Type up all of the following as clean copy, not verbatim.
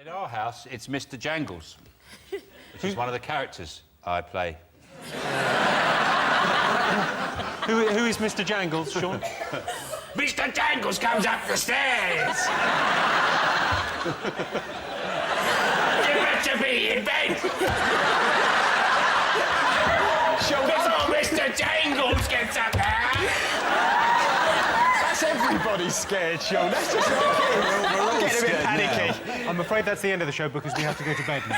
In our house, it's Mr. Jangles, which is one of the characters I play. Who is Mr. Jangles, Sean? Mr. Jangles comes up the stairs! You better be in bed! Before Mr. Jangles gets up there! That's everybody's scared, Sean. That's just I'm getting a bit panicky. I'm afraid that's the end of the show because we have to go to bed now.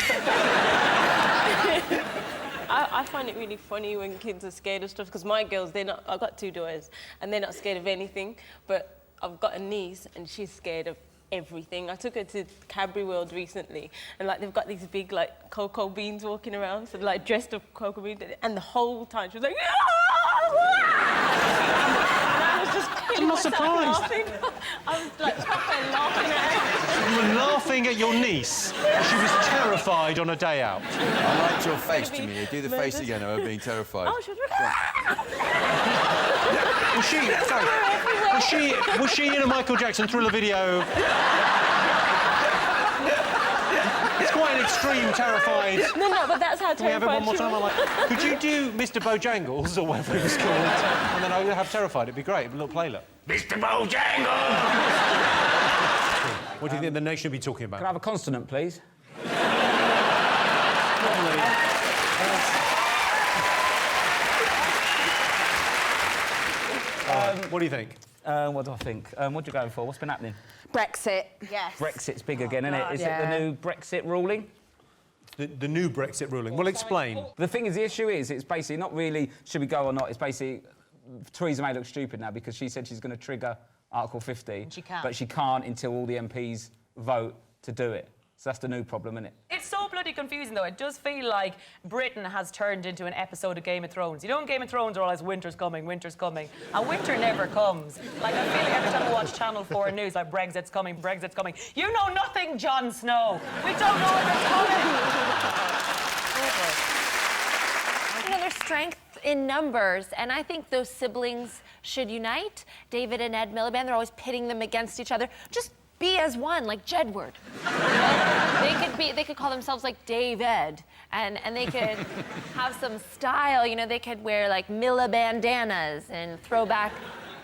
I find it really funny when kids are scared of stuff, because my girls, I've got 2 daughters, and they're not scared of anything, but I've got a niece, and she's scared of everything. I took her to Cadbury World recently, and, like, they've got these big, like, cocoa beans walking around, so, like, dressed up cocoa beans, and the whole time she was like, and I was just killing myself laughing. I was, like, proper laughing at her. You were laughing at your niece. She was terrified on a day out. I liked your face, Jimmy. Do the face again of her being terrified. Oh, she was... Was she in a Michael Jackson Thriller video? It's quite an extreme, terrified... No, but that's how terrified Can we have it one more she time? was. Could you do Mr. Bojangles, or whatever it was called, and then I would have terrified? It'd be great, a little playlet. Mr. Bojangles! What do you think the nation would be talking about? Can I have a consonant, please? What do you think? What do I think? What are you going for? What's been happening? Brexit. Yes. Brexit's big again, isn't it? Is it yeah. the new Brexit ruling? The new Brexit ruling. Well, explain. The thing is, the issue is, it's basically not really should we go or not. It's basically Theresa May looks stupid now because she said she's going to trigger Article 50. She can't. But she can't until all the MPs vote to do it. So that's the new problem, isn't it? It's so bloody confusing, though. It does feel like Britain has turned into an episode of Game of Thrones. You know, in Game of Thrones, they're always winter's coming, and winter never comes. Like, I feel like every time I watch Channel 4 news, like, Brexit's coming. You know nothing, Jon Snow. We don't know if it's coming. You know, there's strength in numbers, and I think those siblings should unite. David and Ed Miliband, they're always pitting them against each other. Just be as one, like Jedward. They could call themselves like Dave Ed, and they could have some style. You know, they could wear like Milla bandanas and throw back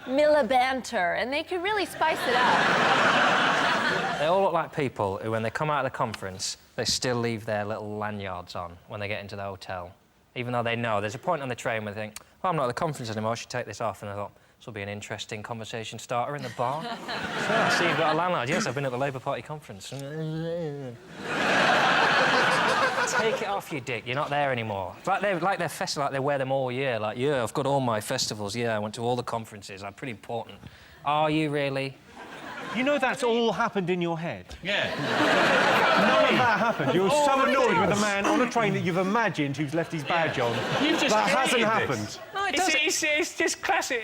Milla banter, and they could really spice it up. They all look like people who, when they come out of the conference, they still leave their little lanyards on when they get into the hotel, even though they know there's a point on the train where they think, well, I'm not at the conference anymore, I should take this off. And I thought, this will be an interesting conversation starter in the bar. So, I see you've got a landlord. Yes, I've been at the Labour Party conference. Take it off, you dick. You're not there anymore. It's like they're festival, like they wear them all year. Like, yeah, I've got all my festivals. Yeah, I went to all the conferences. I'm pretty important. Are you really? You know that's all happened in your head. Yeah. None of that happened. You were so annoyed with a man on a train that you've imagined who's left his badge on. You've just that hasn't created happened. this. No, it's just classic.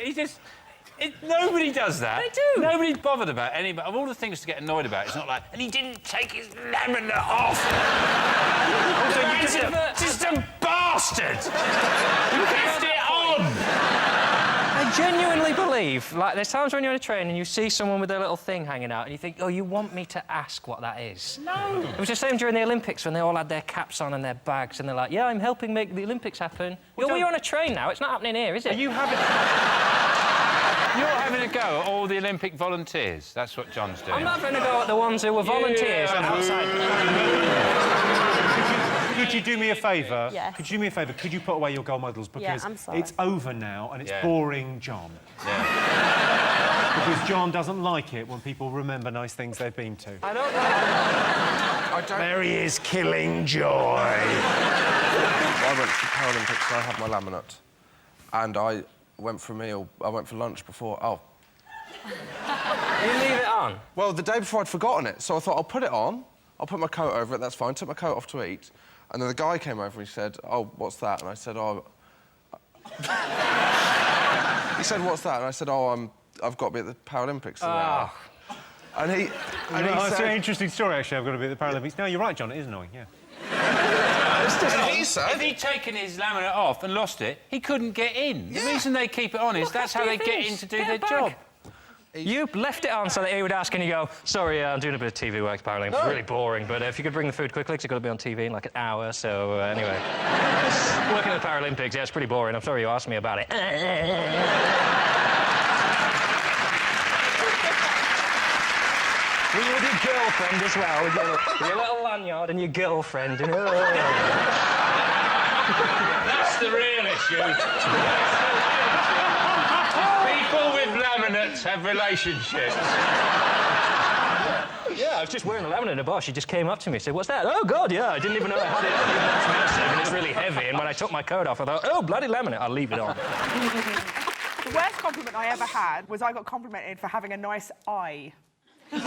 Nobody does that. They do. Nobody's bothered about any. Of all the things to get annoyed about, it's not like, and he didn't take his lamina off. Also, you're just a bastard. You left it on. I genuinely believe, like, there's times when you're on a train and you see someone with their little thing hanging out and you think, oh, you want me to ask what that is? No. It was the same during the Olympics when they all had their caps on and their bags and they're like, yeah, I'm helping make the Olympics happen. You're on a train now. It's not happening here, is it? Are you having... You're having a go at all the Olympic volunteers. That's what John's doing. I'm not going to go at the ones who were volunteers and outside. Could you do me a favour? Yes. Could you do me a favour? Could you put away your gold medals? Because I'm sorry. it's over now and it's Yeah. boring John. Yeah. Because John doesn't like it when people remember nice things they've been to. I don't like... There he is, killing joy. I went to the Paralympics and I had my laminate. And I went for a meal. I went for lunch before... Oh. You leave it on? Well, the day before I'd forgotten it, so I thought, I'll put it on. I'll put my coat over it, that's fine. Took my coat off to eat. And then the guy came over and he said, oh, what's that? And I said, oh... He said, what's that? And I said, oh, I've got to be at the Paralympics today. And he It's said... an interesting story, actually. I've got to be at the Paralympics. No, you're right, John. It is annoying, yeah. And he said... If he'd taken his laminate off and lost it, he couldn't get in. The reason they keep it on is that's how they get in to do their job. You left it on so that he would ask and you go, sorry, I'm doing a bit of TV work, Paralympics. It's really boring, but if you could bring the food quickly, because you've got to be on TV in like an hour, so anyway. Working at the Paralympics, yeah, it's pretty boring. I'm sorry you asked me about it. With your girlfriend as well, with your little lanyard and your girlfriend. That's the real issue. People with laminates have relationships. Yeah, I was just wearing a laminate in a bar. She just came up to me and said, what's that? Oh, God, yeah, I didn't even know I had it. It's massive and it's really heavy. And when I took my coat off, I thought, oh, bloody laminate, I'll leave it on. The worst compliment I ever had was I got complimented for having a nice eye. Singular.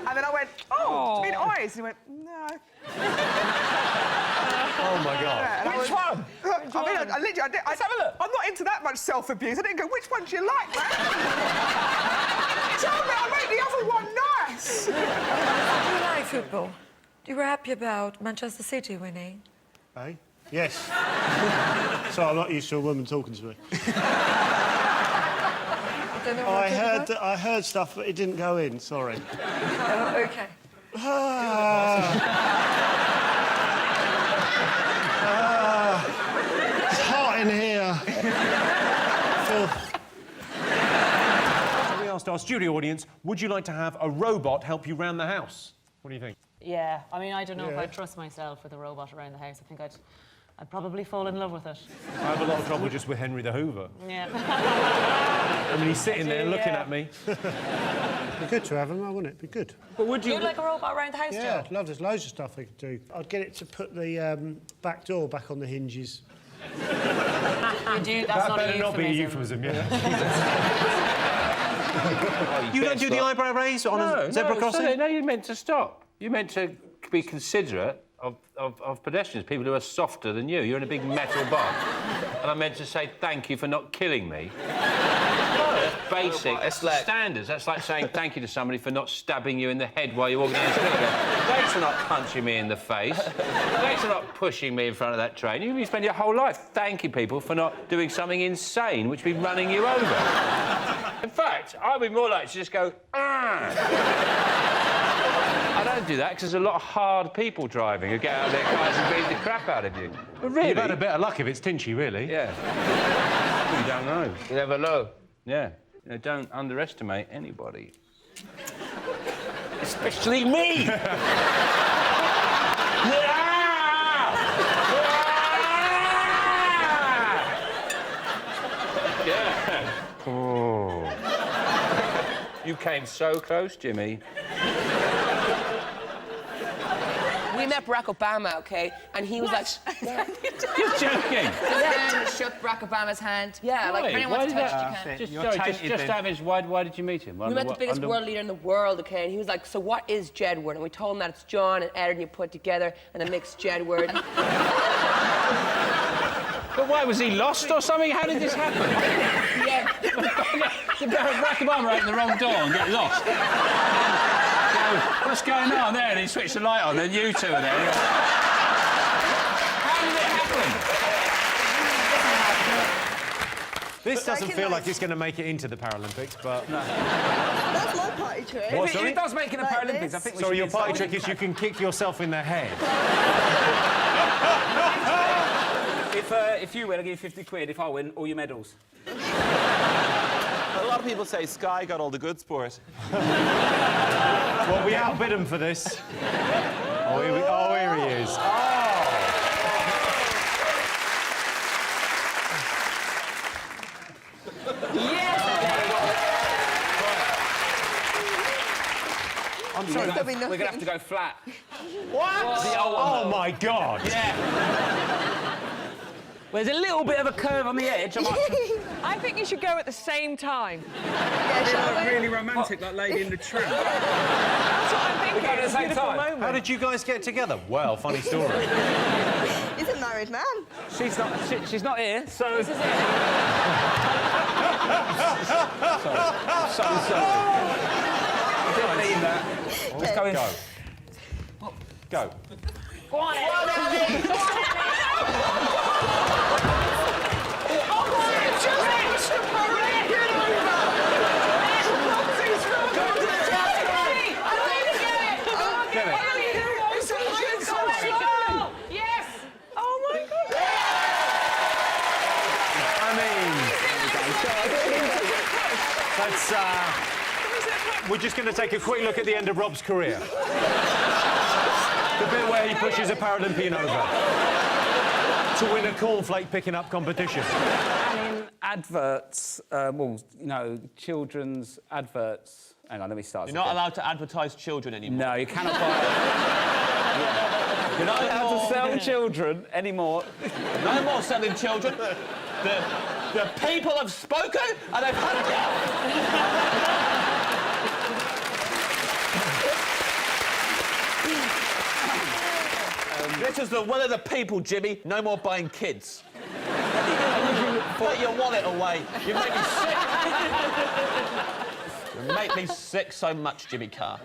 And then I went, oh, do you mean eyes? And he went, no. Oh, my God. Yeah, Which one? I mean, I literally, let's have a look. I'm not into that much self-abuse. I didn't go, which one do you like, man? Tell me, I made the other one nice. Do you like football? You were happy about Manchester City winning? Eh? Yes. So I'm not used to a woman talking to me. I heard stuff, but it didn't go in. Sorry. Oh, OK. It's hot in here. We asked our studio audience, would you like to have a robot help you round the house? What do you think? Yeah, I mean, I don't know if I'd trust myself with a robot around the house. I think I'd probably fall in love with it. I have a lot of trouble just with Henry the Hoover. Yeah. I mean, he's sitting there looking at me. It'd be good to have him, wouldn't it? It'd be good. But would you... You'd like a robot around the house, Yeah, Joe? love. There's loads of stuff I could do. I'd get it to put the back door back on the hinges. You do, that's that better not be a euphemism, yeah. You don't do the eyebrow raise on a zebra crossing? No, you meant to stop. You meant to be considerate of pedestrians, people who are softer than you. You're in a big metal box. And I meant to say thank you for not killing me. That's basic standards. That's like saying thank you to somebody for not stabbing you in the head while you're walking down the street. Thanks for not punching me in the face. Thanks for not pushing me in front of that train. You spend your whole life thanking people for not doing something insane, which would be running you over. In fact, I'd be more likely to just go, ah. I don't do that because there's a lot of hard people driving who get out of their cars and beat the crap out of you. But really... You've had a bit of luck if it's Tinchy, really. Yeah. You don't know. You never know. Yeah. You know, don't underestimate anybody. Especially me! Yeah. Oh. You came so close, Jimmy. We met Barack Obama, OK? And he was like... You're joking! Shook Barack Obama's hand. Yeah, like, if anyone wants to touch it, you can. Just out of his, why did you meet him? We met the biggest world leader in the world, OK? And he was like, so what is Jedward? And we told him that it's John and Ed and you put together and then mix Jedward. But why, was he lost or something? How did this happen? Yeah. Barack Obama opened the wrong door and get lost. What's going on there? And he switched the light on, then you two are there. How did it happen? This doesn't feel like it's going to make it into the Paralympics, but... No. That's my party trick. What, if it does make it in the Paralympics, I think we should... Sorry, your party trick is you can kick yourself in the head. If you win, I'll give you 50 quid. If I win, all your medals. A lot of people say Sky got all the good sport. Well, we outbid him for this. Oh, here he is. Oh! Yes! I'm sorry, we're going to have to go flat. What? Oh, my God. Yeah. Well, there's a little bit of a curve on the edge. I think you should go at the same time. Really romantic, like Lady in the Tramp. That's what I'm thinking. We go at the same time. Moment. How did you guys get together? Well, funny story. He's a married man. She's not here, so... This is it. Sorry. I didn't mean that. Let's go. Go. Go on, Eddie. That's, we're just going to take a quick look at the end of Rob's career. The bit where he pushes a Paralympian over to win a cornflake picking up competition. And in adverts, well, you know, children's adverts. Hang on, let me start. You're not allowed to advertise children anymore. No, you cannot buy. You're not allowed to sell children anymore. No more selling children. The people have spoken and they've had enough. This is the will of the people, Jimmy. No more buying kids. Put your wallet away. You make me sick. You make me sick so much, Jimmy Carr.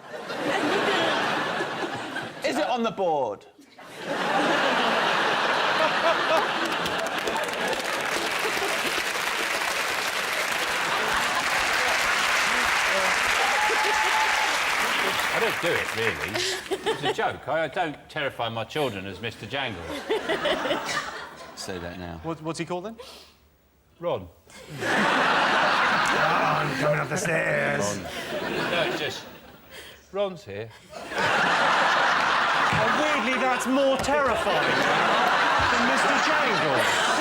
Is it on the board? I don't do it, really. It's a joke. I don't terrify my children as Mr. Jangles. Say that now. What's he called then? Ron. Ron, coming up the stairs. Ron. No, it's just... Ron's here. And weirdly, that's more terrifying than Mr. Jangles.